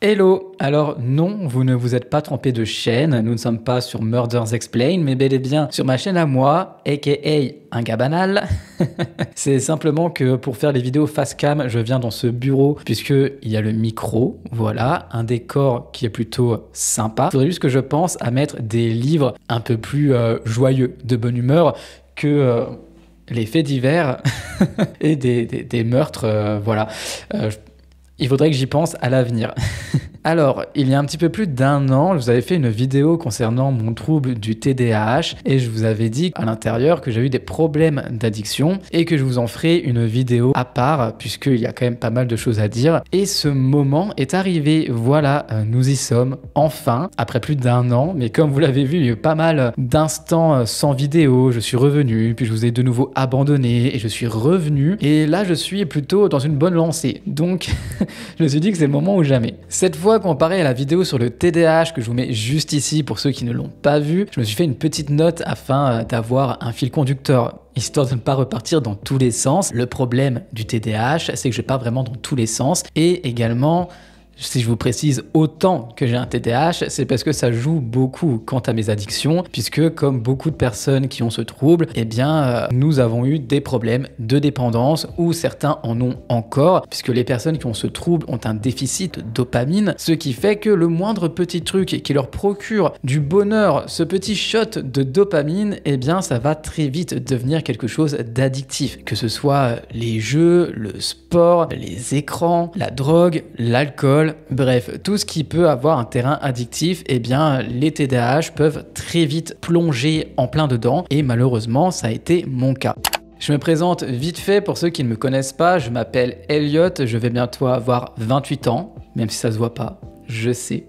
Hello! Alors non, vous ne vous êtes pas trompé de chaîne, nous ne sommes pas sur Murders Explained, mais bel et bien sur ma chaîne à moi, aka un gars banal. C'est simplement que pour faire les vidéos face cam, je viens dans ce bureau puisqu'il y a le micro, voilà, un décor qui est plutôt sympa. Il faudrait juste que je pense à mettre des livres un peu plus joyeux, de bonne humeur que... les faits divers et des meurtres, voilà. Il faudrait que j'y pense à l'avenir. Alors, il y a un petit peu plus d'un an, je vous avais fait une vidéo concernant mon trouble du TDAH et je vous avais dit à l'intérieur que j'ai eu des problèmes d'addiction et que je vous en ferai une vidéo à part puisqu'il y a quand même pas mal de choses à dire. Et ce moment est arrivé, voilà, nous y sommes enfin, après plus d'un an, mais comme vous l'avez vu, il y a eu pas mal d'instants sans vidéo, je suis revenu, puis je vous ai de nouveau abandonné et je suis revenu et là je suis plutôt dans une bonne lancée. Donc, je me suis dit que c'est le moment ou jamais. Cette fois, comparé à la vidéo sur le TDAH que je vous mets juste ici pour ceux qui ne l'ont pas vu, je me suis fait une petite note afin d'avoir un fil conducteur, histoire de ne pas repartir dans tous les sens. Le problème du TDAH, c'est que je pars vraiment dans tous les sens et également... Si je vous précise autant que j'ai un TDAH, c'est parce que ça joue beaucoup quant à mes addictions, puisque comme beaucoup de personnes qui ont ce trouble, eh bien, nous avons eu des problèmes de dépendance, ou certains en ont encore, puisque les personnes qui ont ce trouble ont un déficit de dopamine, ce qui fait que le moindre petit truc qui leur procure du bonheur, ce petit shot de dopamine, eh bien, ça va très vite devenir quelque chose d'addictif, que ce soit les jeux, le sport, les écrans, la drogue, l'alcool, bref, tout ce qui peut avoir un terrain addictif, eh bien, les TDAH peuvent très vite plonger en plein dedans et malheureusement, ça a été mon cas. Je me présente vite fait pour ceux qui ne me connaissent pas, je m'appelle Elliot, je vais bientôt avoir 28 ans, même si ça se voit pas. Je sais.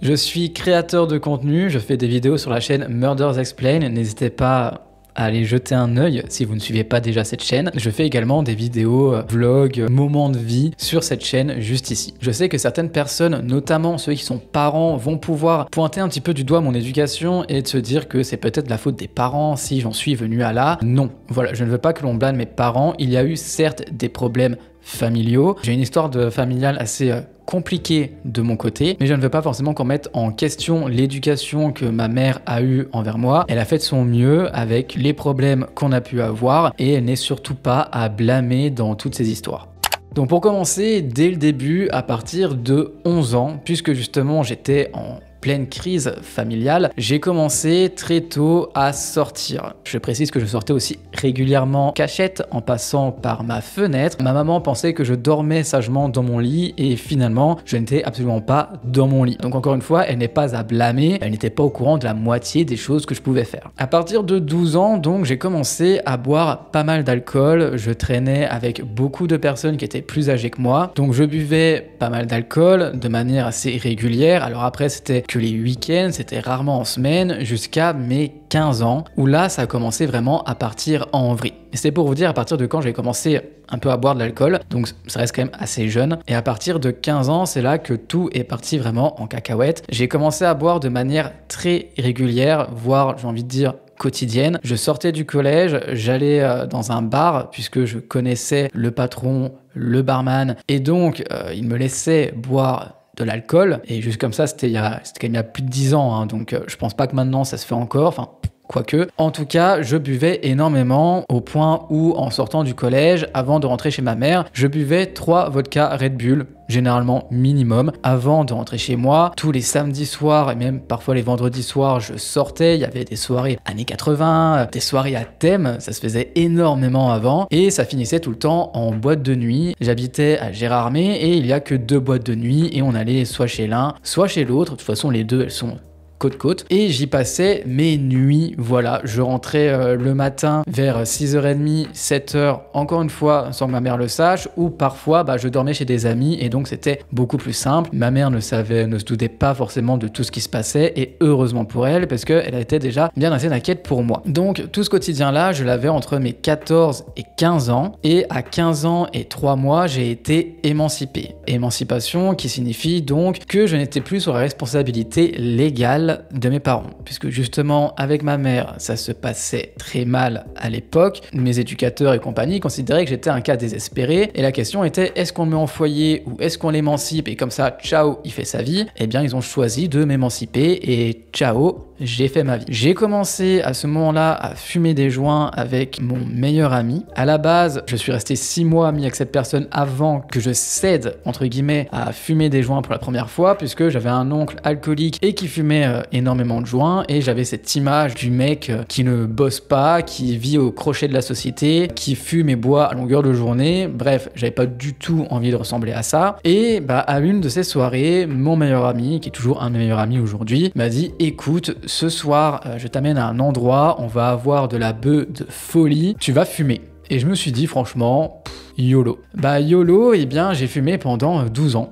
Je suis créateur de contenu, je fais des vidéos sur la chaîne Murders Explained, n'hésitez pas à aller jeter un œil si vous ne suivez pas déjà cette chaîne. Je fais également des vidéos, vlogs, moments de vie sur cette chaîne juste ici. Je sais que certaines personnes, notamment ceux qui sont parents, vont pouvoir pointer un petit peu du doigt mon éducation et de se dire que c'est peut-être la faute des parents si j'en suis venu à là. Non, voilà, je ne veux pas que l'on blâme mes parents. Il y a eu certes des problèmes familiaux. J'ai une histoire familiale assez compliqué de mon côté, mais je ne veux pas forcément qu'on mette en question l'éducation que ma mère a eue envers moi. Elle a fait de son mieux avec les problèmes qu'on a pu avoir et elle n'est surtout pas à blâmer dans toutes ces histoires. Donc pour commencer, dès le début, à partir de 11 ans, puisque justement j'étais en pleine crise familiale, j'ai commencé très tôt à sortir. Je précise que je sortais aussi régulièrement cachette en passant par ma fenêtre. Ma maman pensait que je dormais sagement dans mon lit et finalement, je n'étais absolument pas dans mon lit. Donc encore une fois, elle n'est pas à blâmer, elle n'était pas au courant de la moitié des choses que je pouvais faire. À partir de 12 ans, donc, j'ai commencé à boire pas mal d'alcool. Je traînais avec beaucoup de personnes qui étaient plus âgées que moi. Donc je buvais pas mal d'alcool de manière assez régulière. Alors après, c'était que les week-ends, c'était rarement en semaine, jusqu'à mes 15 ans, où là, ça a commencé vraiment à partir en vrille. Et c'est pour vous dire à partir de quand j'ai commencé un peu à boire de l'alcool, donc ça reste quand même assez jeune, et à partir de 15 ans, c'est là que tout est parti vraiment en cacahuète. J'ai commencé à boire de manière très régulière, voire, j'ai envie de dire, quotidienne. Je sortais du collège, j'allais dans un bar, puisque je connaissais le patron, le barman, et donc il me laissait boire de l'alcool, et juste comme ça, c'était quand même il y a plus de 10 ans, hein, donc je pense pas que maintenant ça se fait encore, enfin quoique. En tout cas, je buvais énormément au point où, en sortant du collège, avant de rentrer chez ma mère, je buvais 3 vodka Red Bull, généralement minimum, avant de rentrer chez moi. Tous les samedis soirs et même parfois les vendredis soirs, je sortais, il y avait des soirées années 80, des soirées à thème, ça se faisait énormément avant, et ça finissait tout le temps en boîte de nuit. J'habitais à Gérardmer et il y a que 2 boîtes de nuit et on allait soit chez l'un, soit chez l'autre. De toute façon, les deux, elles sont côte-côte, et j'y passais mes nuits, voilà, je rentrais le matin vers 6h30, 7h, encore une fois, sans que ma mère le sache, ou parfois, je dormais chez des amis, et donc c'était beaucoup plus simple. Ma mère ne se doutait pas forcément de tout ce qui se passait, et heureusement pour elle, parce qu'elle était déjà bien assez inquiète pour moi. Donc, tout ce quotidien-là, je l'avais entre mes 14 et 15 ans, et à 15 ans et 3 mois, j'ai été émancipé. Émancipation qui signifie donc que je n'étais plus sur la responsabilité légale mal de mes parents, puisque justement avec ma mère ça se passait très mal à l'époque. Mes éducateurs et compagnie considéraient que j'étais un cas désespéré et la question était est-ce qu'on le met en foyer ou est-ce qu'on l'émancipe et comme ça ciao il fait sa vie. Eh bien ils ont choisi de m'émanciper et ciao j'ai fait ma vie. J'ai commencé à ce moment-là à fumer des joints avec mon meilleur ami. À la base, je suis resté 6 mois ami avec cette personne avant que je cède, entre guillemets, à fumer des joints pour la première fois, puisque j'avais un oncle alcoolique et qui fumait énormément de joints, et j'avais cette image du mec qui ne bosse pas, qui vit au crochet de la société, qui fume et boit à longueur de journée. Bref, j'avais pas du tout envie de ressembler à ça. Et à une de ces soirées, mon meilleur ami, qui est toujours un de mes meilleurs amis aujourd'hui, m'a dit écoute, ce soir, je t'amène à un endroit, on va avoir de la beuh de folie, tu vas fumer. Et je me suis dit franchement, YOLO. YOLO, eh bien j'ai fumé pendant 12 ans.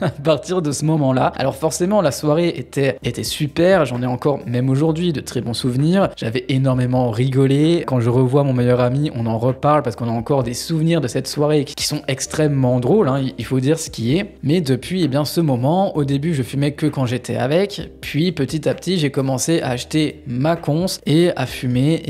À partir de ce moment-là. Alors forcément, la soirée était super, j'en ai encore, même aujourd'hui, de très bons souvenirs. J'avais énormément rigolé. Quand je revois mon meilleur ami, on en reparle parce qu'on a encore des souvenirs de cette soirée qui sont extrêmement drôles, hein, il faut dire ce qui est. Mais depuis ce moment, au début, je fumais que quand j'étais avec, puis petit à petit, j'ai commencé à acheter ma conce et à fumer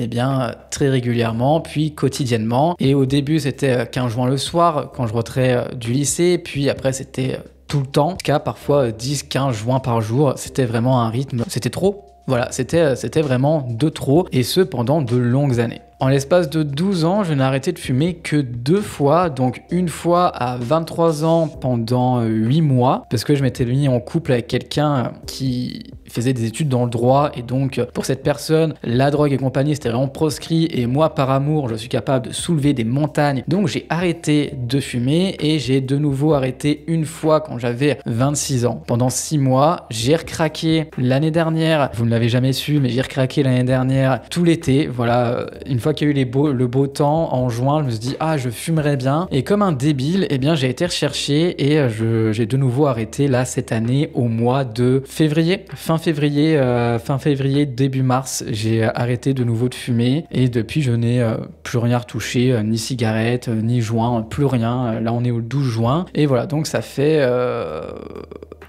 très régulièrement, puis quotidiennement. Et au début, c'était 15 joints le soir, quand je rentrais du lycée, puis après, c'était tout le temps, jusqu'à parfois 10-15 joints par jour. C'était vraiment un rythme, c'était trop. Voilà, c'était vraiment de trop, et ce pendant de longues années. En l'espace de 12 ans, je n'ai arrêté de fumer que 2 fois, donc une fois à 23 ans pendant 8 mois, parce que je m'étais mis en couple avec quelqu'un qui faisait des études dans le droit, et donc pour cette personne, la drogue et compagnie c'était vraiment proscrit, et moi par amour, je suis capable de soulever des montagnes, donc j'ai arrêté de fumer, et j'ai de nouveau arrêté une fois quand j'avais 26 ans. Pendant 6 mois, j'ai recraqué l'année dernière, vous ne l'avez jamais su, mais j'ai recraqué l'année dernière, tout l'été, voilà, une fois qu'il y a eu le beau temps, en juin, je me suis dit, je fumerais bien, et comme un débile, j'ai été recherché, et j'ai de nouveau arrêté là cette année au mois de février, fin février, début mars, j'ai arrêté de nouveau de fumer, et depuis je n'ai plus rien retouché, ni cigarette, ni joint, plus rien. Là on est au 12 juin, et voilà, donc ça fait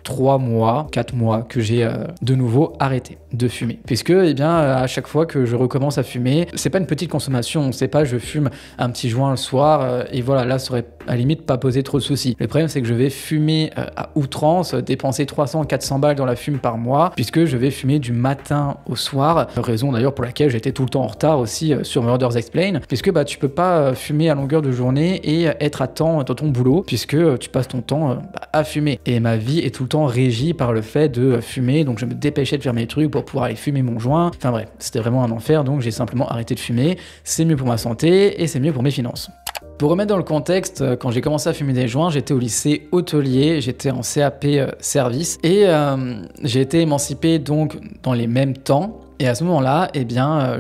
3 mois, 4 mois que j'ai de nouveau arrêté de fumer. Puisque, à chaque fois que je recommence à fumer, c'est pas une petite consommation, c'est pas je fume un petit joint le soir et voilà, là ça aurait à la limite pas posé trop de soucis. Le problème c'est que je vais fumer à outrance, dépenser 300-400 balles dans la fume par mois, puisque je vais fumer du matin au soir, raison d'ailleurs pour laquelle j'étais tout le temps en retard aussi sur Murders Explain, puisque tu peux pas fumer à longueur de journée et être à temps dans ton boulot, puisque tu passes ton temps à fumer. Et ma vie est tout le temps régie par le fait de fumer, donc je me dépêchais de faire mes trucs pour pouvoir aller fumer mon joint. Enfin bref, c'était vraiment un enfer, donc j'ai simplement arrêté de fumer. C'est mieux pour ma santé et c'est mieux pour mes finances. Pour remettre dans le contexte, quand j'ai commencé à fumer des joints, j'étais au lycée hôtelier, j'étais en CAP service, et j'ai été émancipé donc dans les mêmes temps. Et à ce moment-là,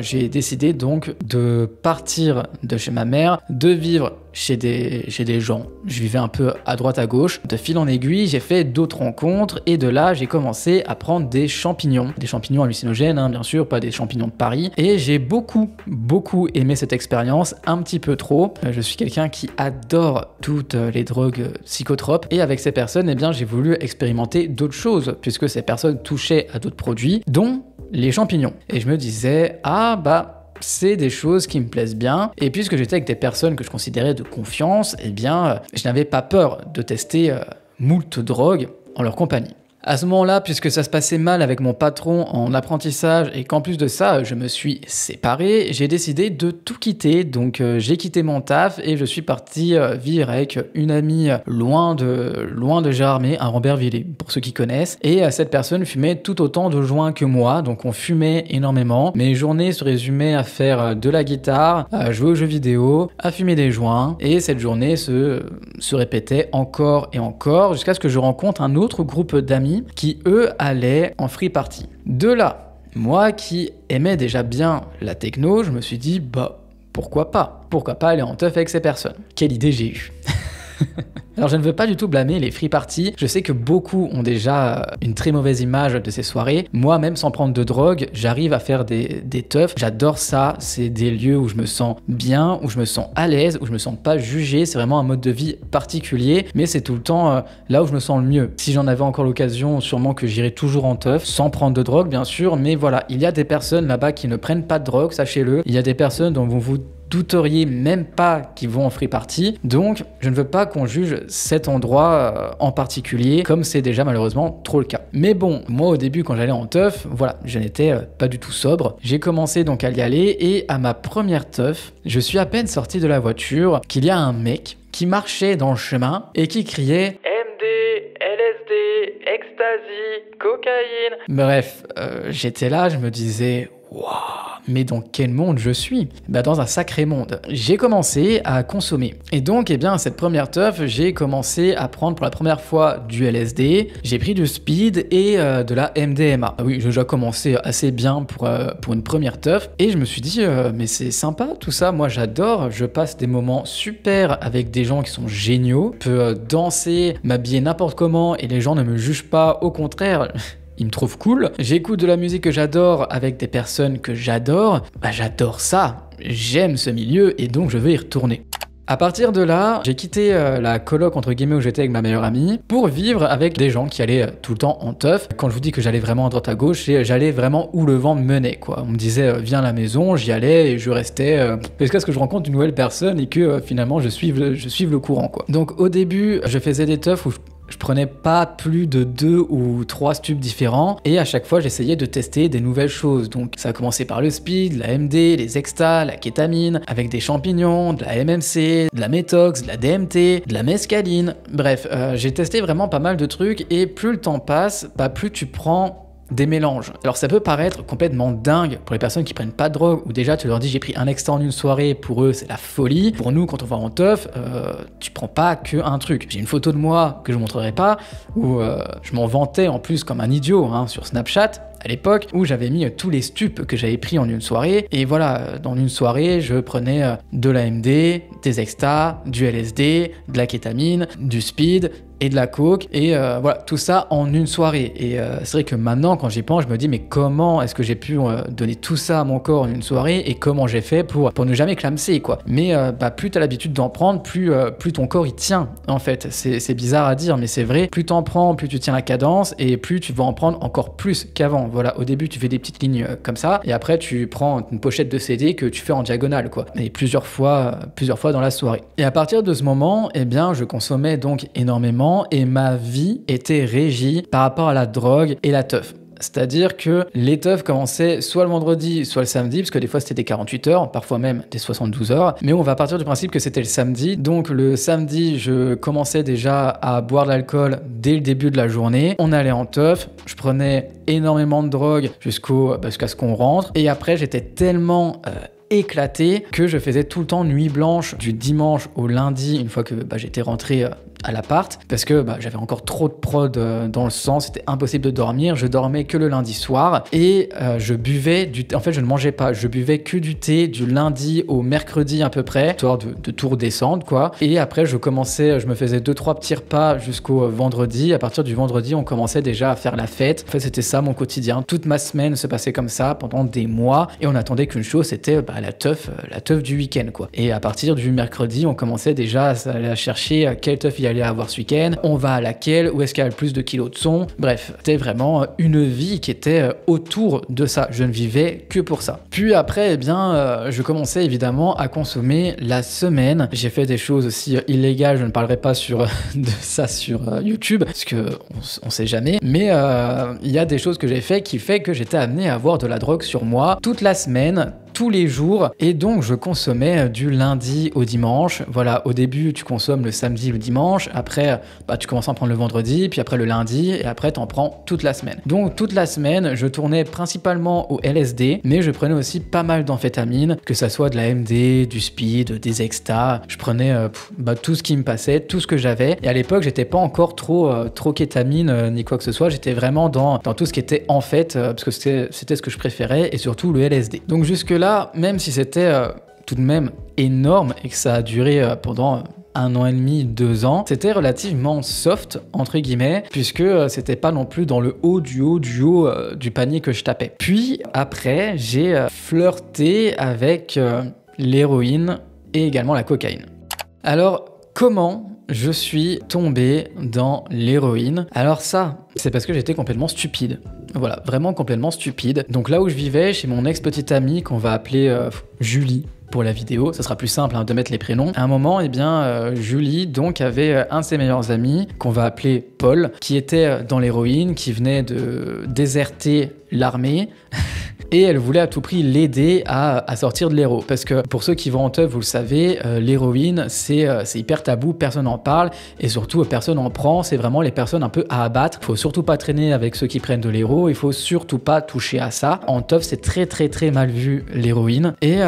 j'ai décidé donc de partir de chez ma mère, de vivre chez des gens. Je vivais un peu à droite à gauche. De fil en aiguille, j'ai fait d'autres rencontres, et de là, j'ai commencé à prendre des champignons. Des champignons hallucinogènes, hein, bien sûr, pas des champignons de Paris. Et j'ai beaucoup aimé cette expérience, un petit peu trop. Je suis quelqu'un qui adore toutes les drogues psychotropes. Et avec ces personnes, j'ai voulu expérimenter d'autres choses, puisque ces personnes touchaient à d'autres produits, dont les champignons. Et je me disais, c'est des choses qui me plaisent bien, et puisque j'étais avec des personnes que je considérais de confiance, je n'avais pas peur de tester moult drogues en leur compagnie. À ce moment-là, puisque ça se passait mal avec mon patron en apprentissage et qu'en plus de ça, je me suis séparé, j'ai décidé de tout quitter. Donc j'ai quitté mon taf et je suis parti vivre avec une amie loin de Gérardmer, à Rambervillers, pour ceux qui connaissent. Et cette personne fumait tout autant de joints que moi, donc on fumait énormément. Mes journées se résumaient à faire de la guitare, à jouer aux jeux vidéo, à fumer des joints. Et cette journée se répétait encore et encore, jusqu'à ce que je rencontre un autre groupe d'amis qui, eux, allaient en free party. De là, moi qui aimais déjà bien la techno, je me suis dit, pourquoi pas aller en teuf avec ces personnes. Quelle idée j'ai eue. Alors je ne veux pas du tout blâmer les free parties, je sais que beaucoup ont déjà une très mauvaise image de ces soirées. Moi, même sans prendre de drogue, j'arrive à faire des teufs, j'adore ça, c'est des lieux où je me sens bien, où je me sens à l'aise, où je me sens pas jugé, c'est vraiment un mode de vie particulier, mais c'est tout le temps là où je me sens le mieux. Si j'en avais encore l'occasion, sûrement que j'irais toujours en teuf, sans prendre de drogue bien sûr, mais voilà, il y a des personnes là-bas qui ne prennent pas de drogue, sachez-le, il y a des personnes dont vous douteriez même pas qu'ils vont en free party, donc je ne veux pas qu'on juge cet endroit en particulier, comme c'est déjà malheureusement trop le cas. Mais bon, moi au début quand j'allais en teuf, voilà, je n'étais pas du tout sobre. J'ai commencé donc à y aller et à ma première teuf, je suis à peine sorti de la voiture qu'il y a un mec qui marchait dans le chemin et qui criait MD, LSD, ecstasy, cocaïne. Bref, j'étais là, je me disais waouh, mais dans quel monde je suis? Bah dans un sacré monde. J'ai commencé à consommer. Et donc, eh bien, cette première teuf, j'ai commencé à prendre pour la première fois du LSD, j'ai pris du speed et de la MDMA. Oui, j'ai déjà commencé assez bien pour une première teuf. Et je me suis dit, mais c'est sympa tout ça, moi j'adore, je passe des moments super avec des gens qui sont géniaux, je peux danser, m'habiller n'importe comment et les gens ne me jugent pas, au contraire. Il me trouve cool, j'écoute de la musique que j'adore avec des personnes que j'adore, bah j'adore ça, j'aime ce milieu et donc je veux y retourner. À partir de là, j'ai quitté la coloc entre guillemets où j'étais avec ma meilleure amie pour vivre avec des gens qui allaient tout le temps en teuf. Quand je vous dis que j'allais vraiment à droite à gauche, j'allais vraiment où le vent me menait quoi. On me disait viens à la maison, j'y allais et je restais jusqu'à ce que je rencontre une nouvelle personne et que finalement je suive le courant quoi. Donc au début, je faisais des teufs où je prenais pas plus de 2 ou 3 stupes différents et à chaque fois j'essayais de tester des nouvelles choses. Donc ça a commencé par le speed, la MD, les extas, la kétamine, avec des champignons, de la MMC, de la métox, de la DMT, de la mescaline. Bref, j'ai testé vraiment pas mal de trucs et plus le temps passe, bah plus tu prends des mélanges. Alors ça peut paraître complètement dingue pour les personnes qui prennent pas de drogue ou déjà tu leur dis j'ai pris un extra en une soirée, pour eux c'est la folie. Pour nous quand on va en teuf, tu prends pas que un truc. J'ai une photo de moi que je montrerai pas où je m'en vantais en plus comme un idiot hein, sur Snapchat à l'époque où j'avais mis tous les stupes que j'avais pris en une soirée et voilà, dans une soirée je prenais de la MD, des extas, du LSD, de la kétamine, du speed et de la coke et voilà tout ça en une soirée et c'est vrai que maintenant quand j'y pense je me dis mais comment est-ce que j'ai pu donner tout ça à mon corps en une soirée et comment j'ai fait pour ne jamais clamser quoi. Mais bah, plus t'as l'habitude d'en prendre plus ton corps il tient en fait, c'est bizarre à dire mais c'est vrai, plus t'en prends plus tu tiens la cadence et plus tu vas en prendre encore plus qu'avant. Voilà, au début tu fais des petites lignes comme ça et après tu prends une pochette de CD que tu fais en diagonale quoi et plusieurs fois dans la soirée. Et à partir de ce moment eh bien je consommais donc énormément et ma vie était régie par rapport à la drogue et la teuf. C'est-à-dire que les teufs commençaient soit le vendredi, soit le samedi, parce que des fois c'était des 48 heures, parfois même des 72 heures, mais on va partir du principe que c'était le samedi. Donc le samedi, je commençais déjà à boire de l'alcool dès le début de la journée. On allait en teuf, je prenais énormément de drogue jusqu'à ce qu'on rentre, et après j'étais tellement éclaté que je faisais tout le temps nuit blanche du dimanche au lundi une fois que j'étais rentré à l'appart parce que j'avais encore trop de prod dans le sang, c'était impossible de dormir, je dormais que le lundi soir et je buvais du thé, en fait je ne mangeais pas, je buvais que du thé du lundi au mercredi à peu près, histoire de tout redescendre quoi, et après je me faisais 2-3 petits repas jusqu'au vendredi. À partir du vendredi on commençait déjà à faire la fête, en fait c'était ça mon quotidien, toute ma semaine se passait comme ça pendant des mois et on attendait qu'une chose, c'était la teuf du week-end quoi. Et à partir du mercredi on commençait déjà à aller chercher quelle teuf il y allait avoir ce week-end, on va à laquelle, où est-ce qu'il y a le plus de kilos de son. Bref, c'était vraiment une vie qui était autour de ça, je ne vivais que pour ça. Puis après, je commençais évidemment à consommer la semaine. J'ai fait des choses aussi illégales, je ne parlerai pas de ça sur YouTube, parce que on sait jamais, mais il y a des choses que j'ai fait qui fait que j'étais amené à avoir de la drogue sur moi toute la semaine, tous les jours, et donc je consommais du lundi au dimanche. Voilà, au début tu consommes le samedi, le dimanche, après tu commences à en prendre le vendredi, puis après le lundi, et après t'en prends toute la semaine. Donc toute la semaine je tournais principalement au LSD, mais je prenais aussi pas mal d'amphétamines, que ça soit de la MD, du speed, des extas. Je prenais tout ce qui me passait, tout ce que j'avais, et à l'époque j'étais pas encore trop kétamine ni quoi que ce soit, j'étais vraiment dans tout ce qui était en fait, parce que c'était ce que je préférais, et surtout le LSD. Donc jusque là, même si c'était tout de même énorme et que ça a duré pendant 1 an et demi, 2 ans, c'était relativement soft, entre guillemets, puisque c'était pas non plus dans le haut du panier que je tapais. Puis après, j'ai flirté avec l'héroïne et également la cocaïne. Alors, comment je suis tombé dans l'héroïne? Alors ça, c'est parce que j'étais complètement stupide. Voilà, vraiment complètement stupide. Donc là où je vivais, chez mon ex-petite amie qu'on va appeler Julie pour la vidéo, ça sera plus simple de mettre les prénoms. À un moment, eh bien, Julie donc avait un de ses meilleurs amis qu'on va appeler Paul, qui était dans l'héroïne, qui venait de déserter l'armée. Et elle voulait à tout prix l'aider à sortir de l'héros. Parce que pour ceux qui vont en teuf, vous le savez, l'héroïne, c'est hyper tabou, personne n'en parle, et surtout personne n'en prend, c'est vraiment les personnes un peu à abattre. Il faut surtout pas traîner avec ceux qui prennent de l'héros, il faut surtout pas toucher à ça. En teuf, c'est très mal vu, l'héroïne. Et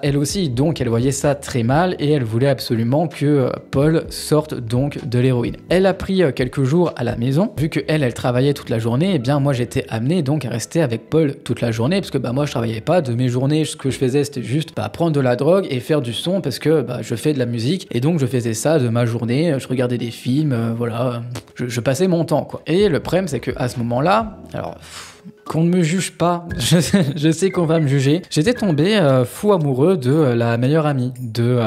elle aussi, donc, elle voyait ça très mal, et elle voulait absolument que Paul sorte donc de l'héroïne. Elle a pris quelques jours à la maison, vu que elle travaillait toute la journée, et bien moi j'étais amené donc à rester avec Paul toute la journée, parce que moi je travaillais pas, de mes journées ce que je faisais c'était juste prendre de la drogue et faire du son, parce que je fais de la musique, et donc je faisais ça de ma journée, je regardais des films, voilà, je passais mon temps quoi. Et le problème c'est que à ce moment-là, alors qu'on ne me juge pas, je sais qu'on va me juger, j'étais tombé fou amoureux de la meilleure amie de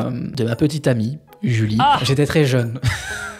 ma petite amie Julie. J'étais très jeune.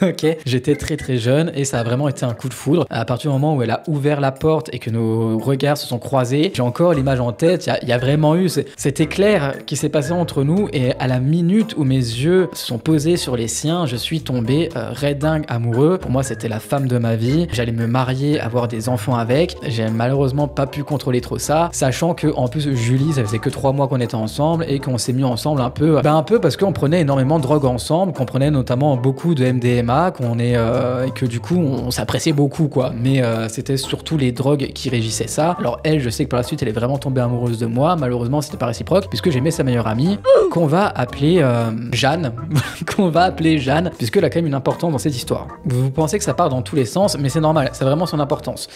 Ok, j'étais très jeune et ça a vraiment été un coup de foudre. À partir du moment où elle a ouvert la porte et que nos regards se sont croisés, j'ai encore l'image en tête. Il y a vraiment eu cet éclair qui s'est passé entre nous, et à la minute où mes yeux se sont posés sur les siens, je suis tombé redingue amoureux. Pour moi, c'était la femme de ma vie. J'allais me marier, avoir des enfants avec. J'ai malheureusement pas pu contrôler trop ça, sachant que en plus Julie, ça faisait que 3 mois qu'on était ensemble et qu'on s'est mis ensemble un peu parce qu'on prenait énormément de drogue ensemble, qu'on prenait notamment beaucoup de MDMA, et que du coup on s'appréciait beaucoup quoi, mais c'était surtout les drogues qui régissaient ça. Alors elle, je sais que par la suite elle est vraiment tombée amoureuse de moi, malheureusement c'était pas réciproque, puisque j'aimais sa meilleure amie qu'on va appeler Jeanne puisqu'elle a quand même une importance dans cette histoire. Vous pensez que ça part dans tous les sens, mais c'est normal, c'est vraiment son importance.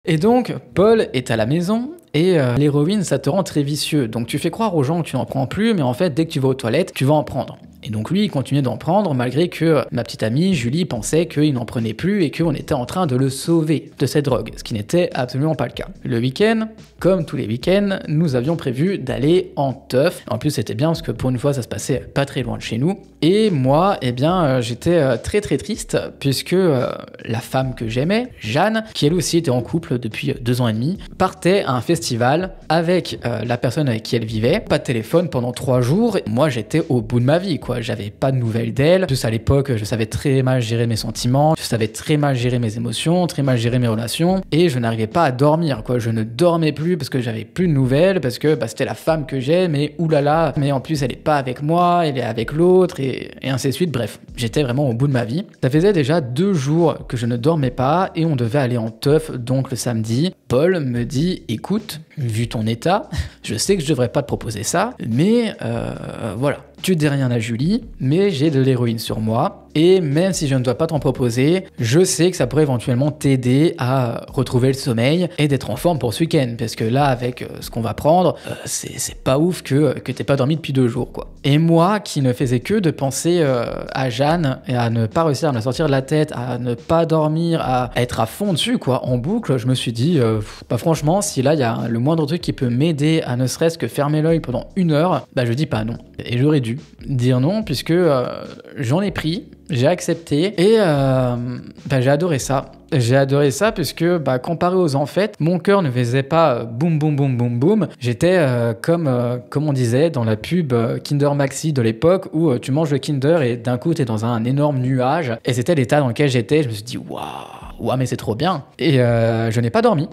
Et donc, Paul est à la maison, et l'héroïne, ça te rend très vicieux. Donc tu fais croire aux gens que tu n'en prends plus, mais en fait, dès que tu vas aux toilettes, tu vas en prendre. Et donc lui, il continuait d'en prendre, malgré que ma petite amie, Julie, pensait qu'il n'en prenait plus et qu'on était en train de le sauver de cette drogue, ce qui n'était absolument pas le cas. Le week-end, comme tous les week-ends, nous avions prévu d'aller en teuf. En plus, c'était bien parce que pour une fois, ça se passait pas très loin de chez nous. Et moi, eh bien, j'étais très triste, puisque la femme que j'aimais, Jeanne, qui elle aussi était en couple depuis 2 ans et demi, partait à un festival avec la personne avec qui elle vivait. Pas de téléphone pendant 3 jours. Et moi, j'étais au bout de ma vie, quoi. J'avais pas de nouvelles d'elle. Plus à l'époque, je savais très mal gérer mes sentiments, je savais très mal gérer mes émotions, très mal gérer mes relations, et je n'arrivais pas à dormir, quoi. Je ne dormais plus parce que j'avais plus de nouvelles, parce que c'était la femme que j'aime, mais oulala, mais en plus elle est pas avec moi, elle est avec l'autre, et ainsi de suite. Bref, j'étais vraiment au bout de ma vie. Ça faisait déjà 2 jours que je ne dormais pas, et on devait aller en teuf donc le samedi. Paul me dit, écoute, vu ton état, je sais que je devrais pas te proposer ça, mais voilà. Tu dis rien à Julie, mais j'ai de l'héroïne sur moi, et même si je ne dois pas t'en proposer, je sais que ça pourrait éventuellement t'aider à retrouver le sommeil et d'être en forme pour ce week-end, parce que là, avec ce qu'on va prendre, c'est pas ouf que t'aies pas dormi depuis 2 jours, quoi. Et moi, qui ne faisais que de penser à Jeanne, et à ne pas réussir à me la sortir de la tête, à ne pas dormir, à être à fond dessus, quoi, en boucle, je me suis dit, franchement, si là, il y a le moindre truc qui peut m'aider à ne serait-ce que fermer l'œil pendant 1 heure, je dis pas non. Et j'aurais dû dire non, puisque j'en ai pris, j'ai accepté, et j'ai adoré ça. J'ai adoré ça puisque, comparé aux Enfêtes, mon cœur ne faisait pas boum boum boum boum boum. J'étais comme on disait dans la pub Kinder Maxi de l'époque, où tu manges le Kinder et d'un coup t'es dans un énorme nuage. Et c'était l'état dans lequel j'étais. Je me suis dit waouh, mais c'est trop bien. Et je n'ai pas dormi.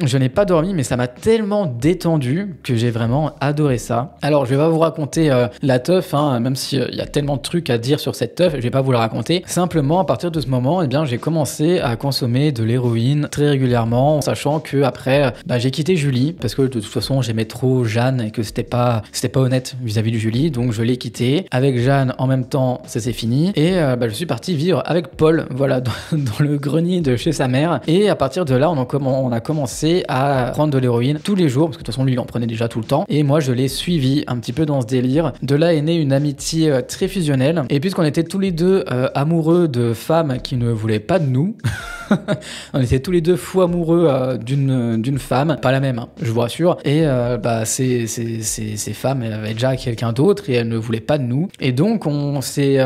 Je n'ai pas dormi, mais ça m'a tellement détendu que j'ai vraiment adoré ça. Alors, je vais pas vous raconter la teuf, même s'il y a tellement de trucs à dire sur cette teuf, je vais pas vous la raconter. Simplement, à partir de ce moment, j'ai commencé à consommer de l'héroïne très régulièrement, en sachant que après, j'ai quitté Julie, parce que de toute façon, j'aimais trop Jeanne et que c'était pas honnête vis-à-vis de Julie, donc je l'ai quitté. Avec Jeanne, en même temps, ça s'est fini, et je suis parti vivre avec Paul, voilà, dans le grenier de chez sa mère. Et à partir de là, on a commencé commencé à prendre de l'héroïne tous les jours, parce que de toute façon lui il en prenait déjà tout le temps, et moi je l'ai suivi un petit peu dans ce délire. De là est née une amitié très fusionnelle, et puisqu'on était tous les deux amoureux de femmes qui ne voulaient pas de nous, on était tous les deux fous amoureux d'une femme, pas la même, hein, je vous rassure, et ces femmes elles avaient déjà quelqu'un d'autre et elles ne voulaient pas de nous, et donc on s'est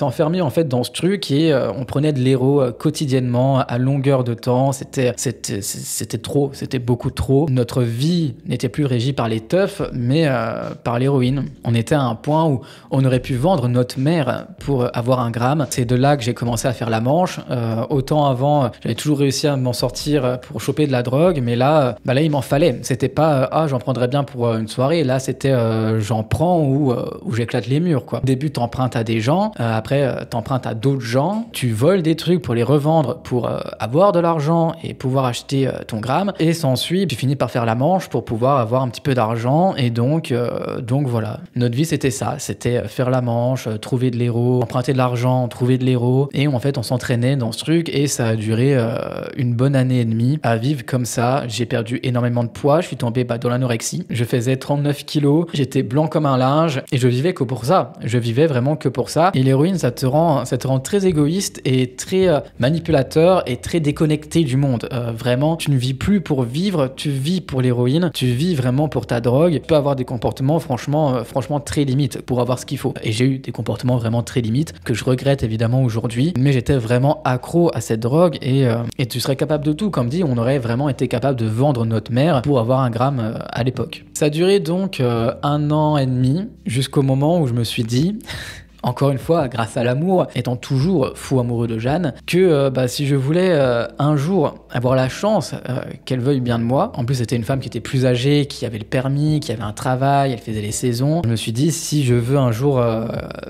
enfermé en fait dans ce truc, et on prenait de l'héros quotidiennement à longueur de temps. C'était trop, c'était beaucoup trop. Notre vie n'était plus régie par les teufs, mais par l'héroïne. On était à un point où on aurait pu vendre notre mère pour avoir un gramme. C'est de là que j'ai commencé à faire la manche. Autant avant, j'avais toujours réussi à m'en sortir pour choper de la drogue, mais là il m'en fallait. C'était pas j'en prendrais bien pour une soirée. Là, c'était j'en prends ou j'éclate les murs, quoi. Au début, t'empruntes à des gens, après t'empruntes à d'autres gens, tu voles des trucs pour les revendre pour avoir de l'argent et pouvoir acheter ton gramme, et s'ensuit, tu finis par faire la manche pour pouvoir avoir un petit peu d'argent, et donc voilà. Notre vie, c'était ça, c'était faire la manche, trouver de l'héros, emprunter de l'argent, trouver de l'héros, et en fait, on s'entraînait dans ce truc, et ça a duré une bonne année et demie à vivre comme ça. J'ai perdu énormément de poids, je suis tombé dans l'anorexie, je faisais 39 kilos, j'étais blanc comme un linge, et je vivais que pour ça. Je vivais vraiment que pour ça. Et l'héroïne, ça te rend très égoïste et très manipulateur et très déconnecté du monde. Vraiment, tu ne vis plus pour vivre, tu vis pour l'héroïne, tu vis vraiment pour ta drogue. Tu peux avoir des comportements franchement très limites pour avoir ce qu'il faut. Et j'ai eu des comportements vraiment très limites que je regrette évidemment aujourd'hui, mais j'étais vraiment accro à cette drogue, et tu serais capable de tout. Comme dit, on aurait vraiment été capable de vendre notre mère pour avoir un gramme à l'époque. Ça a duré donc 1 an et demi, jusqu'au moment où je me suis dit encore une fois, grâce à l'amour, étant toujours fou amoureux de Jeanne, que si je voulais un jour avoir la chance qu'elle veuille bien de moi, en plus c'était une femme qui était plus âgée, qui avait le permis, qui avait un travail, elle faisait les saisons, je me suis dit, si je veux un jour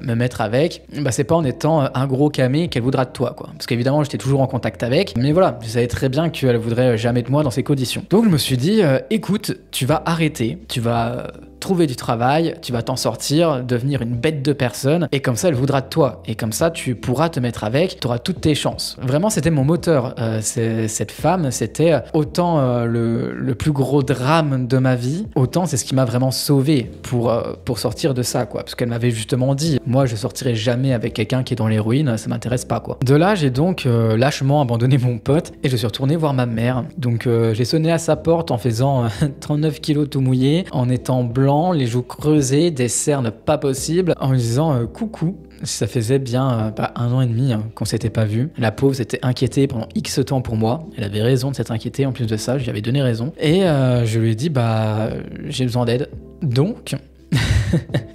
me mettre avec, c'est pas en étant un gros camé qu'elle voudra de toi, quoi. Parce qu'évidemment j'étais toujours en contact avec, mais voilà, je savais très bien qu'elle voudrait jamais de moi dans ces conditions. Donc je me suis dit, écoute, tu vas arrêter, tu vas trouver du travail, tu vas t'en sortir, devenir une bête de personne, et comme ça elle voudra de toi, et comme ça tu pourras te mettre avec, tu auras toutes tes chances. Vraiment c'était mon moteur, cette femme, c'était autant le plus gros drame de ma vie, autant c'est ce qui m'a vraiment sauvé pour sortir de ça, quoi, parce qu'elle m'avait justement dit, moi je sortirai jamais avec quelqu'un qui est dans l'héroïne, ça m'intéresse pas, quoi. De là j'ai donc lâchement abandonné mon pote, et je suis retourné voir ma mère. Donc j'ai sonné à sa porte en faisant 39 kilos tout mouillé, en étant blanc, les joues creusées, des cernes pas possibles, en lui disant coucou. Ça faisait bien 1 an et demi qu'on s'était pas vu. La pauvre s'était inquiétée pendant X temps pour moi. Elle avait raison de s'être inquiétée, en plus de ça, je lui avais donné raison. Et je lui ai dit, j'ai besoin d'aide. Donc,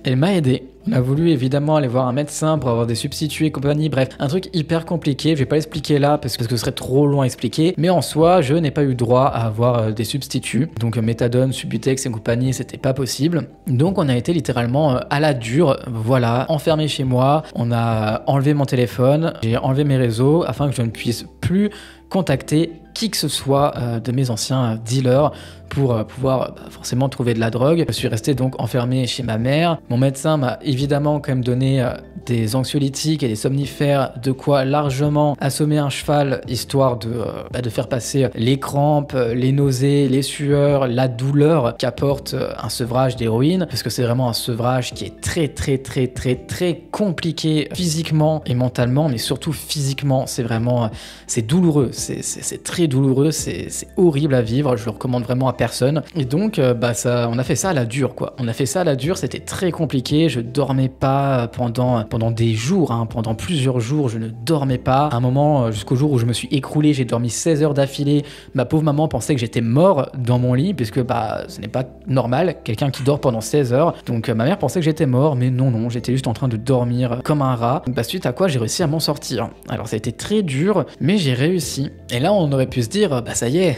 elle m'a aidé. On a voulu évidemment aller voir un médecin pour avoir des substituts et compagnie, bref, un truc hyper compliqué, je vais pas l'expliquer là parce que ce serait trop long à expliquer, mais en soi, je n'ai pas eu droit à avoir des substituts, donc méthadone, Subutex et compagnie, c'était pas possible. Donc on a été littéralement à la dure, voilà, enfermé chez moi, on a enlevé mon téléphone, j'ai enlevé mes réseaux afin que je ne puisse plus contacter qui que ce soit de mes anciens dealers pour pouvoir forcément trouver de la drogue. Je suis resté donc enfermé chez ma mère. Mon médecin m'a évidemment quand même donné des anxiolytiques et des somnifères, de quoi largement assommer un cheval, histoire de faire passer les crampes, les nausées, les sueurs, la douleur qu'apporte un sevrage d'héroïne, parce que c'est vraiment un sevrage qui est très très très très très compliqué physiquement et mentalement, mais surtout physiquement, c'est douloureux, c'est très douloureux, c'est horrible à vivre, je le recommande vraiment à personne. Et donc on a fait ça à la dure, quoi. On a fait ça à la dure, c'était très compliqué, je dormais pas pendant des jours, pendant plusieurs jours, je ne dormais pas. À un moment, jusqu'au jour où je me suis écroulé, j'ai dormi 16 heures d'affilée. Ma pauvre maman pensait que j'étais mort dans mon lit, puisque ce n'est pas normal, quelqu'un qui dort pendant 16 heures. Donc ma mère pensait que j'étais mort, mais non, j'étais juste en train de dormir comme un rat. Suite à quoi j'ai réussi à m'en sortir. Alors ça a été très dur, mais j'ai réussi. Et là on aurait pu se dire, ça y est,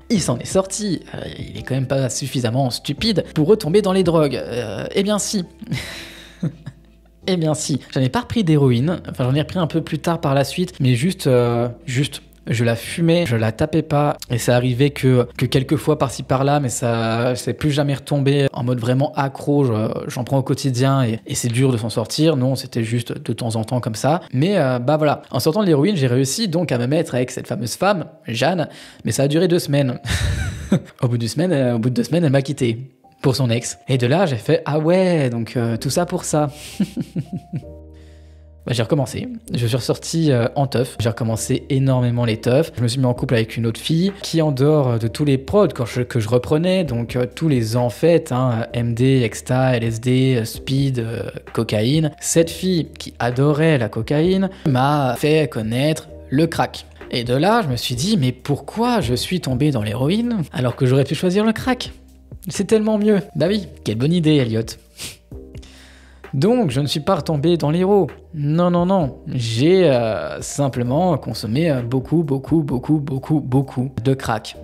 il s'en est sorti, il est quand même pas suffisamment stupide pour retomber dans les drogues. Eh bien si. Eh bien si, j'en ai pas repris d'héroïne, enfin j'en ai repris un peu plus tard par la suite, mais juste Je la fumais, je la tapais pas, et ça arrivait que quelques fois par-ci par-là, mais ça c'est plus jamais retombé en mode vraiment accro, j'en prends au quotidien et c'est dur de s'en sortir. Non, c'était juste de temps en temps comme ça. Mais bah voilà, en sortant de l'héroïne, j'ai réussi donc à me mettre avec cette fameuse femme, Jeanne, mais ça a duré 2 semaines. Au bout de 2 semaines, elle m'a quitté pour son ex. Et de là, j'ai fait ah ouais, donc tout ça pour ça. Bah, j'ai recommencé, je suis ressorti en teuf, j'ai recommencé énormément les teufs, je me suis mis en couple avec une autre fille qui, en dehors de tous les prods que je reprenais, donc tous les amphètes, MD, Exta, LSD, Speed, cocaïne, cette fille qui adorait la cocaïne m'a fait connaître le crack. Et de là, je me suis dit, mais pourquoi je suis tombé dans l'héroïne alors que j'aurais pu choisir le crack? C'est tellement mieux. Bah oui, quelle bonne idée, Elliot. Donc, je ne suis pas retombé dans l'héros. Non, non, non. J'ai simplement consommé beaucoup de crack.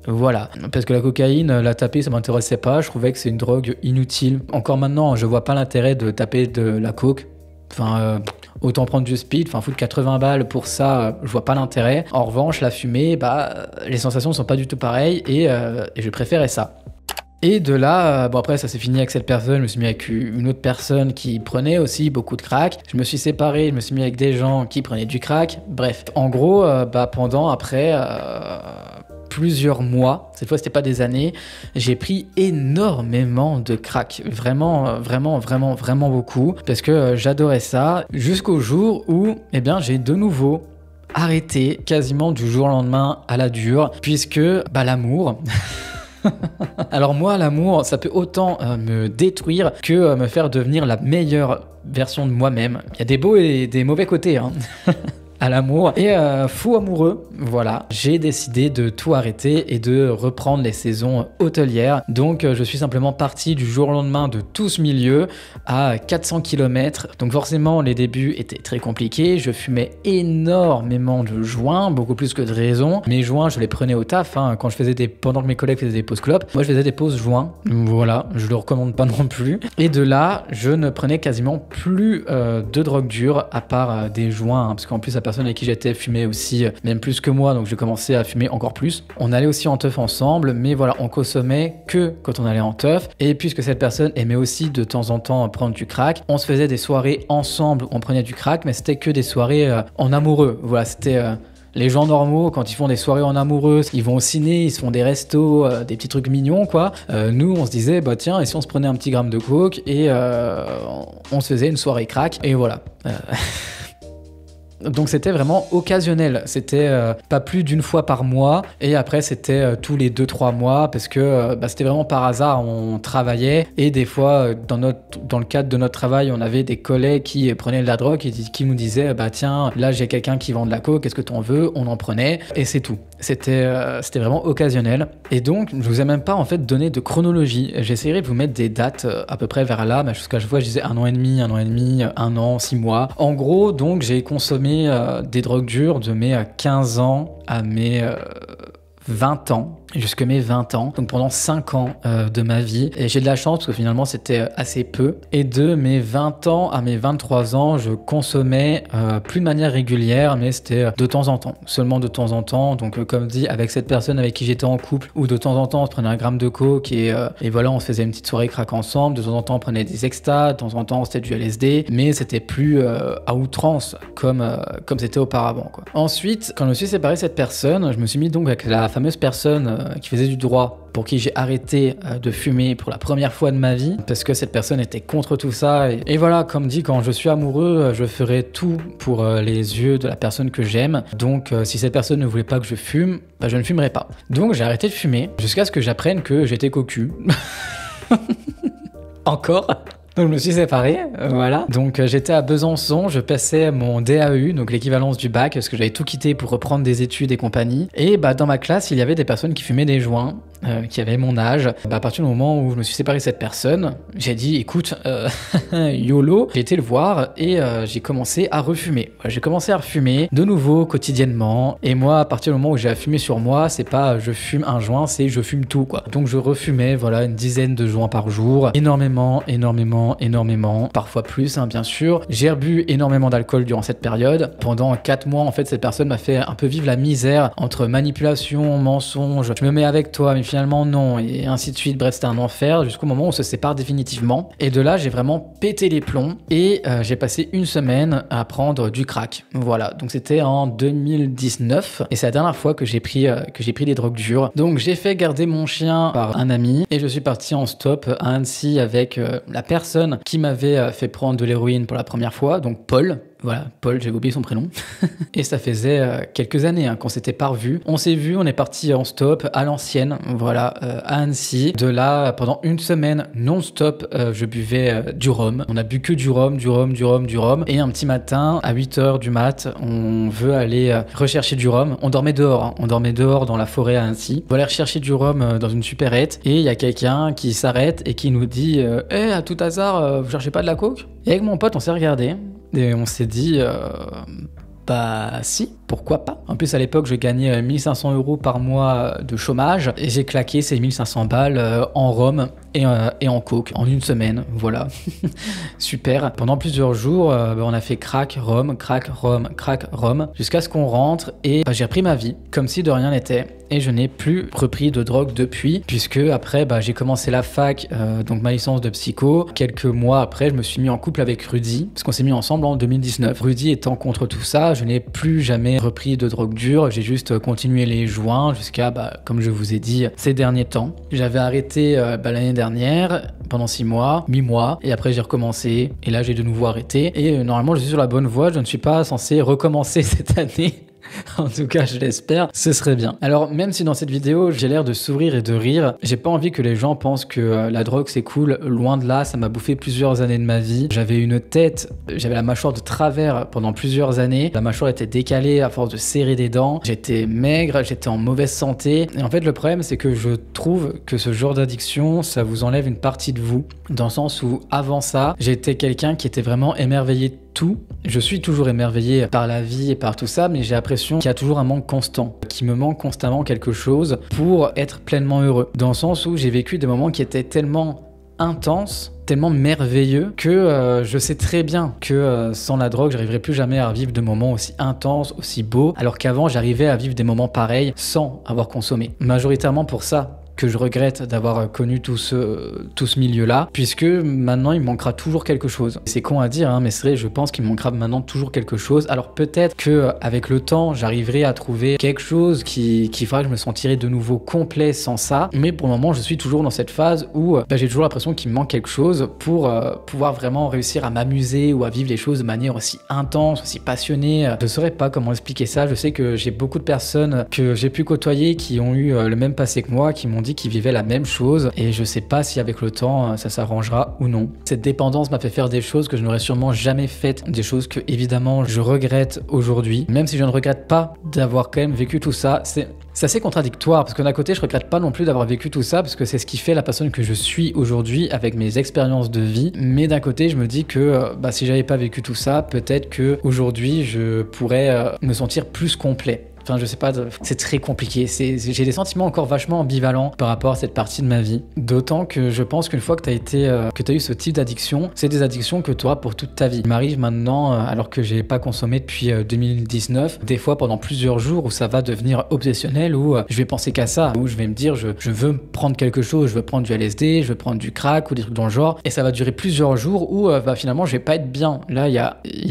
Voilà. Parce que la cocaïne, la taper, ça m'intéressait pas. Je trouvais que c'est une drogue inutile. Encore maintenant, je vois pas l'intérêt de taper de la coke. Enfin, autant prendre du speed, enfin foutre 80 balles pour ça, je vois pas l'intérêt. En revanche, la fumée, bah, les sensations sont pas du tout pareilles et je préférais ça. Et de là, bon après ça s'est fini avec cette personne, je me suis mis avec une autre personne qui prenait aussi beaucoup de crack. Je me suis séparé, je me suis mis avec des gens qui prenaient du crack. Bref, en gros, après plusieurs mois, cette fois c'était pas des années, j'ai pris énormément de crack. Vraiment beaucoup. Parce que j'adorais ça. Jusqu'au jour où, eh bien, j'ai de nouveau arrêté quasiment du jour au lendemain à la dure. Puisque, l'amour... Alors moi, l'amour, ça peut autant me détruire que me faire devenir la meilleure version de moi-même. Il y a des beaux et des mauvais côtés, hein. À l'amour. Et fou amoureux, voilà, j'ai décidé de tout arrêter et de reprendre les saisons hôtelières. Donc je suis simplement parti du jour au lendemain de tout ce milieu à 400 km. Donc forcément les débuts étaient très compliqués. Je fumais énormément de joints, beaucoup plus que de raison. Mes joints, je les prenais au taf, hein, quand je faisais pendant que mes collègues faisaient des pauses clopes. Moi je faisais des pauses joints. Voilà, je le recommande pas non plus. Et de là, je ne prenais quasiment plus de drogue dure à part des joints, hein, parce qu'en plus personne avec qui j'étais fumait aussi, même plus que moi, donc j'ai commencé à fumer encore plus. On allait aussi en teuf ensemble, mais voilà, on consommait que quand on allait en teuf. Et puisque cette personne aimait aussi de temps en temps prendre du crack, on se faisait des soirées ensemble où on prenait du crack, mais c'était que des soirées en amoureux. Voilà, c'était... Les gens normaux, quand ils font des soirées en amoureux, ils vont au ciné, ils se font des restos, des petits trucs mignons, quoi. Nous, on se disait, bah tiens, et si on se prenait un petit gramme de coke et on se faisait une soirée crack, et voilà. Donc c'était vraiment occasionnel, c'était pas plus d'une fois par mois et après c'était tous les 2-3 mois parce que c'était vraiment par hasard, on travaillait et des fois dans le cadre de notre travail on avait des collègues qui prenaient de la drogue et qui nous disaient bah tiens là j'ai quelqu'un qui vend de la coke, qu'est-ce que t'en veux, on en prenait et c'est tout. C'était vraiment occasionnel et donc je vous ai même pas en fait donné de chronologie, j'essaierai de vous mettre des dates à peu près vers là, mais jusqu'à chaque fois je disais 1 an et demi, 1 an, 6 mois. En gros donc j'ai consommé des drogues dures de mes 15 ans à mes 20 ans, jusque mes 20 ans, donc pendant 5 ans de ma vie, et j'ai de la chance parce que finalement c'était assez peu, et de mes 20 ans à mes 23 ans, je consommais plus de manière régulière, mais c'était de temps en temps, seulement de temps en temps, donc comme dit, avec cette personne avec qui j'étais en couple, ou de temps en temps on se prenait un gramme de coke, et voilà, on se faisait une petite soirée crack ensemble, de temps en temps on prenait des extas, de temps en temps c'était du LSD, mais c'était plus à outrance, comme c'était auparavant, quoi. Ensuite, quand je me suis séparé de cette personne, je me suis mis donc avec la fameuse personne qui faisait du droit, pour qui j'ai arrêté de fumer pour la première fois de ma vie, parce que cette personne était contre tout ça. Et voilà, comme dit, quand je suis amoureux, je ferai tout pour les yeux de la personne que j'aime. Donc si cette personne ne voulait pas que je fume, je ne fumerai pas. Donc j'ai arrêté de fumer, jusqu'à ce que j'apprenne que j'étais cocu. Encore. Donc je me suis séparé, voilà. Donc j'étais à Besançon, je passais mon DAU, donc l'équivalence du bac, parce que j'avais tout quitté pour reprendre des études et compagnie. Et dans ma classe, il y avait des personnes qui fumaient des joints. qui avait mon âge. À partir du moment où je me suis séparé de cette personne, j'ai dit écoute, YOLO, j'ai été le voir et j'ai commencé à refumer. Voilà, j'ai commencé à refumer de nouveau quotidiennement. Et moi, à partir du moment où j'ai à fumer sur moi, c'est pas je fume un joint, c'est je fume tout, quoi. Donc je refumais, voilà, une dizaine de joints par jour. Énormément, parfois plus, hein, bien sûr. J'ai bu énormément d'alcool durant cette période. Pendant 4 mois, en fait, cette personne m'a fait un peu vivre la misère entre manipulation, mensonge, je me mets avec toi, mais finalement non, et ainsi de suite. Bref, c'était un enfer jusqu'au moment où on se sépare définitivement. Et de là, j'ai vraiment pété les plombs et j'ai passé une semaine à prendre du crack. Voilà, donc c'était en 2019 et c'est la dernière fois que j'ai pris des drogues dures. Donc j'ai fait garder mon chien par un ami et je suis parti en stop à Annecy avec la personne qui m'avait fait prendre de l'héroïne pour la première fois, donc Paul. Voilà, Paul, j'avais oublié son prénom. Et ça faisait quelques années hein, qu'on s'était pas revus. On s'est vus, on est parti en stop à l'ancienne, voilà, à Annecy. De là, pendant une semaine non-stop, je buvais du rhum. On a bu que du rhum. Et un petit matin, à 8h du mat, on veut aller rechercher du rhum. On dormait dehors, hein. On dormait dehors dans la forêt à Annecy. On va aller rechercher du rhum dans une supérette. Et il y a quelqu'un qui s'arrête et qui nous dit « Hey, à tout hasard, vous cherchez pas de la coke ?» Et avec mon pote, on s'est regardé. Et on s'est dit, bah si, pourquoi pas. En plus à l'époque je gagnais 1500 € par mois de chômage et j'ai claqué ces 1500 balles en rhum et en coke en une semaine, voilà. Super. Pendant plusieurs jours, on a fait crack, rhum, jusqu'à ce qu'on rentre et j'ai repris ma vie comme si de rien n'était. Et je n'ai plus repris de drogue depuis, puisque après j'ai commencé la fac, donc ma licence de psycho. Quelques mois après, je me suis mis en couple avec Rudy, parce qu'on s'est mis ensemble en 2019. Rudy étant contre tout ça, je n'ai plus jamais repris de drogue dure, j'ai juste continué les joints jusqu'à, comme je vous ai dit, ces derniers temps. J'avais arrêté l'année dernière, pendant 6 mois, 8 mois, et après j'ai recommencé, et là j'ai de nouveau arrêté. Et normalement je suis sur la bonne voie, je ne suis pas censé recommencer cette année. En tout cas, je l'espère, ce serait bien. Alors, même si dans cette vidéo, j'ai l'air de sourire et de rire, j'ai pas envie que les gens pensent que la drogue c'est cool. Loin de là, ça m'a bouffé plusieurs années de ma vie. J'avais une tête, j'avais la mâchoire de travers pendant plusieurs années. La mâchoire était décalée à force de serrer des dents. J'étais maigre, j'étais en mauvaise santé. Et en fait, le problème, c'est que je trouve que ce genre d'addiction, ça vous enlève une partie de vous. Dans le sens où, avant ça, j'étais quelqu'un qui était vraiment émerveillé de tout. Je suis toujours émerveillé par la vie et par tout ça, mais j'ai l'impression qu'il y a toujours un manque constant, qu'il me manque constamment quelque chose pour être pleinement heureux. Dans le sens où j'ai vécu des moments qui étaient tellement intenses, tellement merveilleux que je sais très bien que sans la drogue, j'arriverai plus jamais à vivre de moments aussi intenses, aussi beaux, alors qu'avant, j'arrivais à vivre des moments pareils sans avoir consommé. Majoritairement pour ça que je regrette d'avoir connu tout ce milieu-là, puisque maintenant il me manquera toujours quelque chose. C'est con à dire, hein, mais c'est vrai, je pense qu'il me manquera maintenant toujours quelque chose. Alors peut-être que avec le temps, j'arriverai à trouver quelque chose qui fera que je me sentirai de nouveau complet sans ça. Mais pour le moment, je suis toujours dans cette phase où j'ai toujours l'impression qu'il me manque quelque chose pour pouvoir vraiment réussir à m'amuser ou à vivre les choses de manière aussi intense, aussi passionnée. Je saurais pas comment expliquer ça. Je sais que j'ai beaucoup de personnes que j'ai pu côtoyer qui ont eu le même passé que moi, qui m'ont dit qu'ils vivaient la même chose, et je sais pas si avec le temps ça s'arrangera ou non. Cette dépendance m'a fait faire des choses que je n'aurais sûrement jamais faites, des choses que évidemment je regrette aujourd'hui, même si je ne regrette pas d'avoir quand même vécu tout ça. C'est assez contradictoire parce que d'un côté je regrette pas non plus d'avoir vécu tout ça parce que c'est ce qui fait la personne que je suis aujourd'hui avec mes expériences de vie, mais d'un côté je me dis que si j'avais pas vécu tout ça, peut-être que aujourd'hui je pourrais me sentir plus complet. Enfin, je sais pas, c'est très compliqué. J'ai des sentiments encore vachement ambivalents par rapport à cette partie de ma vie. D'autant que je pense qu'une fois que t'as eu ce type d'addiction, c'est des addictions que tu auras pour toute ta vie. Il m'arrive maintenant, alors que j'ai pas consommé depuis 2019, des fois pendant plusieurs jours où ça va devenir obsessionnel, où je vais penser qu'à ça, où je vais me dire je veux prendre quelque chose, je veux prendre du LSD, je veux prendre du crack ou des trucs dans le genre, et ça va durer plusieurs jours où finalement je vais pas être bien. Là, il y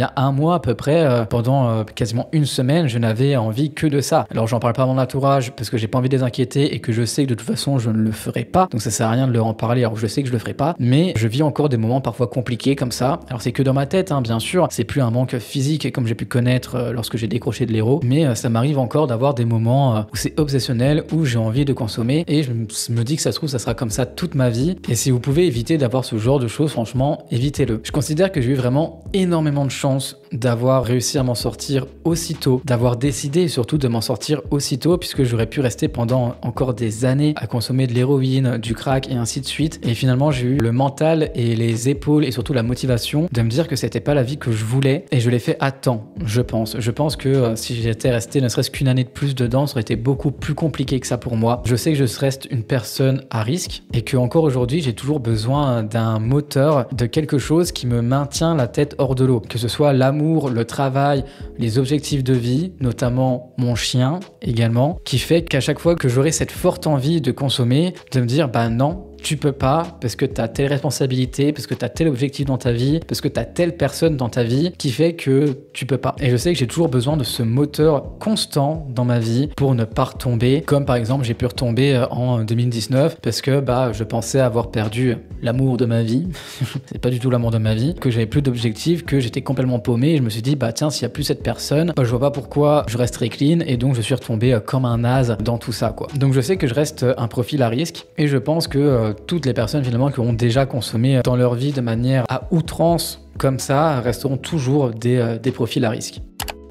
a un mois à peu près, pendant quasiment une semaine, je n'avais envie que de ça. Alors j'en parle pas à mon entourage parce que j'ai pas envie de les inquiéter et que je sais que de toute façon je ne le ferai pas, donc ça sert à rien de leur en parler, alors je sais que je le ferai pas, mais je vis encore des moments parfois compliqués comme ça. Alors c'est que dans ma tête, hein, bien sûr, c'est plus un manque physique comme j'ai pu connaître lorsque j'ai décroché de l'héro, mais ça m'arrive encore d'avoir des moments où c'est obsessionnel, où j'ai envie de consommer, et je me dis que ça se trouve ça sera comme ça toute ma vie. Et si vous pouvez éviter d'avoir ce genre de choses, franchement évitez-le. Je considère que j'ai eu vraiment énormément de chance d'avoir réussi à m'en sortir aussitôt, d'avoir décidé surtout surtout de m'en sortir aussitôt, puisque j'aurais pu rester pendant encore des années à consommer de l'héroïne, du crack et ainsi de suite. Et finalement, j'ai eu le mental et les épaules et surtout la motivation de me dire que c'était pas la vie que je voulais, et je l'ai fait à temps, je pense. Je pense que si j'étais resté ne serait-ce qu'une année de plus dedans, ça aurait été beaucoup plus compliqué que ça pour moi. Je sais que je reste une personne à risque et que encore aujourd'hui, j'ai toujours besoin d'un moteur, de quelque chose qui me maintient la tête hors de l'eau. Que ce soit l'amour, le travail, les objectifs de vie, notamment mon chien également, qui fait qu'à chaque fois que j'aurai cette forte envie de consommer, de me dire bah non, tu peux pas parce que tu as telle responsabilité, parce que tu as tel objectif dans ta vie, parce que tu as telle personne dans ta vie qui fait que tu peux pas. Et je sais que j'ai toujours besoin de ce moteur constant dans ma vie pour ne pas retomber, comme par exemple j'ai pu retomber en 2019 parce que bah je pensais avoir perdu l'amour de ma vie. C'est pas du tout l'amour de ma vie, que j'avais plus d'objectifs, que j'étais complètement paumé, et je me suis dit bah tiens, s'il y a plus cette personne, bah, je vois pas pourquoi je resterai clean, et donc je suis retombé comme un naze dans tout ça quoi. Donc je sais que je reste un profil à risque, et je pense que toutes les personnes finalement qui ont déjà consommé dans leur vie de manière à outrance comme ça resteront toujours des profils à risque.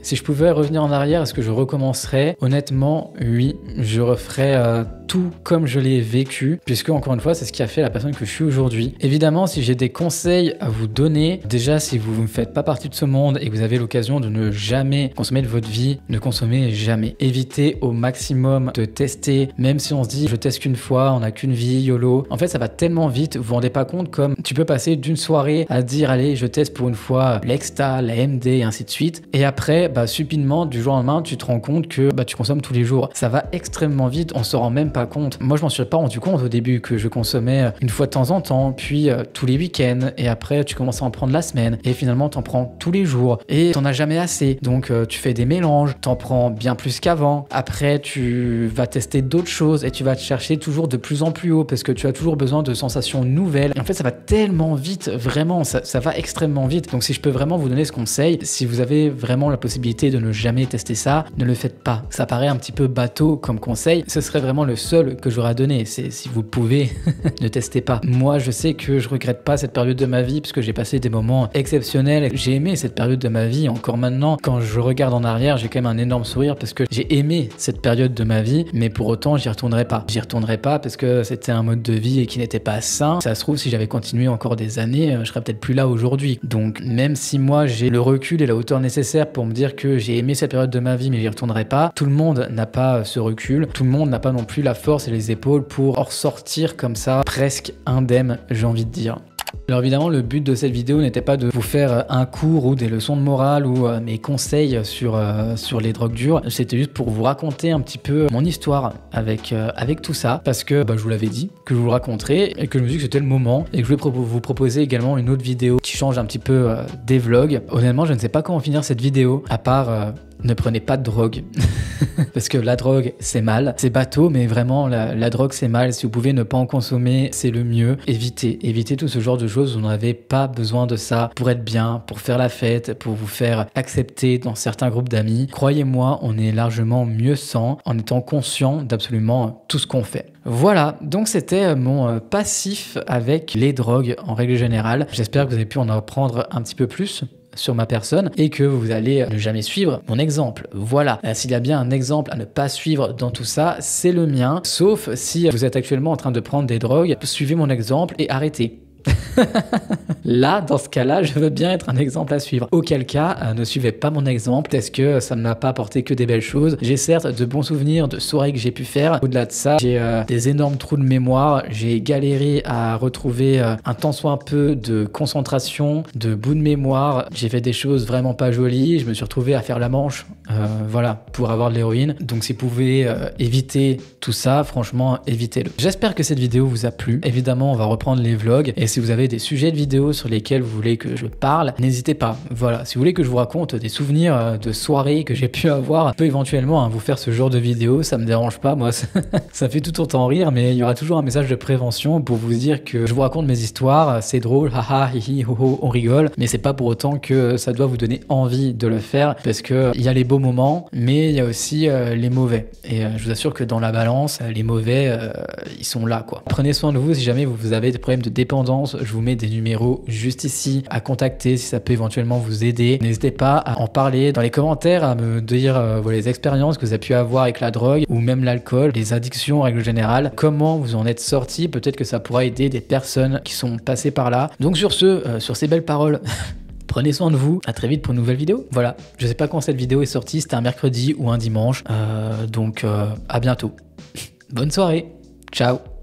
Si je pouvais revenir en arrière, est-ce que je recommencerais? Honnêtement, oui, je referais tout comme je l'ai vécu, puisque encore une fois, c'est ce qui a fait la personne que je suis aujourd'hui. Évidemment, si j'ai des conseils à vous donner, déjà si vous ne faites pas partie de ce monde et que vous avez l'occasion de ne jamais consommer de votre vie, ne consommez jamais. Évitez au maximum de tester, même si on se dit je teste qu'une fois, on n'a qu'une vie, YOLO. En fait, ça va tellement vite, vous vous rendez pas compte comme tu peux passer d'une soirée à dire allez, je teste pour une fois l'Exta, la MD et ainsi de suite, et après, subitement, du jour au lendemain, tu te rends compte que tu consommes tous les jours. Ça va extrêmement vite, on se rend même pas compte. Moi, je m'en suis pas rendu compte au début que je consommais une fois de temps en temps, puis tous les week-ends, et après, tu commences à en prendre la semaine, et finalement, t'en prends tous les jours, et t'en as jamais assez. Donc, tu fais des mélanges, t'en prends bien plus qu'avant. Après, tu vas tester d'autres choses, et tu vas te chercher toujours de plus en plus haut, parce que tu as toujours besoin de sensations nouvelles. Et en fait, ça va tellement vite, vraiment, ça va extrêmement vite. Donc, si je peux vraiment vous donner ce conseil, si vous avez vraiment la possibilité de ne jamais tester ça, ne le faites pas. Ça paraît un petit peu bateau comme conseil, ce serait vraiment le seul que j'aurais à donner. C'est si vous pouvez, ne testez pas. Moi, je sais que je regrette pas cette période de ma vie parce que j'ai passé des moments exceptionnels. J'ai aimé cette période de ma vie. Encore maintenant, quand je regarde en arrière, j'ai quand même un énorme sourire parce que j'ai aimé cette période de ma vie, mais pour autant, j'y retournerai pas. J'y retournerai pas parce que c'était un mode de vie qui n'était pas sain. Ça se trouve, si j'avais continué encore des années, je serais peut-être plus là aujourd'hui. Donc, même si moi, j'ai le recul et la hauteur nécessaire pour me dire que j'ai aimé cette période de ma vie mais j'y retournerai pas, tout le monde n'a pas ce recul, tout le monde n'a pas non plus la force et les épaules pour en ressortir comme ça presque indemne, j'ai envie de dire. Alors évidemment, le but de cette vidéo n'était pas de vous faire un cours ou des leçons de morale ou mes conseils sur les drogues dures. C'était juste pour vous raconter un petit peu mon histoire avec tout ça, parce que je vous l'avais dit, que je vous le raconterais et que je me suis dit que c'était le moment, et que je voulais vous proposer également une autre vidéo qui change un petit peu des vlogs. Honnêtement, je ne sais pas comment finir cette vidéo, à part ne prenez pas de drogue. Parce que la drogue, c'est mal. C'est bateau, mais vraiment, la drogue, c'est mal. Si vous pouvez ne pas en consommer, c'est le mieux. Évitez tout ce genre de choses. Vous n'avez pas besoin de ça pour être bien, pour faire la fête, pour vous faire accepter dans certains groupes d'amis. Croyez-moi, on est largement mieux sans, en étant conscient d'absolument tout ce qu'on fait. Voilà, donc c'était mon passif avec les drogues en règle générale. J'espère que vous avez pu en apprendre un petit peu plus sur ma personne et que vous allez ne jamais suivre mon exemple. Voilà, s'il y a bien un exemple à ne pas suivre dans tout ça, c'est le mien, sauf si vous êtes actuellement en train de prendre des drogues, suivez mon exemple et arrêtez. Là, dans ce cas-là, je veux bien être un exemple à suivre. Auquel cas, ne suivez pas mon exemple, parce que ça ne m'a pas apporté que des belles choses. J'ai certes de bons souvenirs de soirées que j'ai pu faire. Au-delà de ça, j'ai des énormes trous de mémoire. J'ai galéré à retrouver un tant soit un peu de concentration, de bout de mémoire. J'ai fait des choses vraiment pas jolies. Je me suis retrouvé à faire la manche, voilà, pour avoir de l'héroïne. Donc si vous pouvez éviter tout ça, franchement, évitez-le. J'espère que cette vidéo vous a plu. Évidemment, on va reprendre les vlogs. Et si vous avez des sujets de vidéos sur lesquels vous voulez que je parle, n'hésitez pas. Voilà, si vous voulez que je vous raconte des souvenirs de soirées que j'ai pu avoir, je peux éventuellement vous faire ce genre de vidéo, ça me dérange pas, moi ça fait tout autant rire, mais il y aura toujours un message de prévention pour vous dire que je vous raconte mes histoires, c'est drôle, haha, hihi, ho ho, on rigole, mais c'est pas pour autant que ça doit vous donner envie de le faire, parce que il y a les beaux moments, mais il y a aussi les mauvais. Et je vous assure que dans la balance, les mauvais, ils sont là, quoi. Prenez soin de vous. Si jamais vous avez des problèmes de dépendance, je vous mets des numéros numéro juste ici à contacter si ça peut éventuellement vous aider. N'hésitez pas à en parler dans les commentaires, à me dire les expériences que vous avez pu avoir avec la drogue ou même l'alcool, les addictions en règle générale, comment vous en êtes sortis. Peut-être que ça pourra aider des personnes qui sont passées par là. Donc sur ces belles paroles, prenez soin de vous, à très vite pour une nouvelle vidéo. Voilà, je sais pas quand cette vidéo est sortie, c'était un mercredi ou un dimanche, donc à bientôt. Bonne soirée, ciao.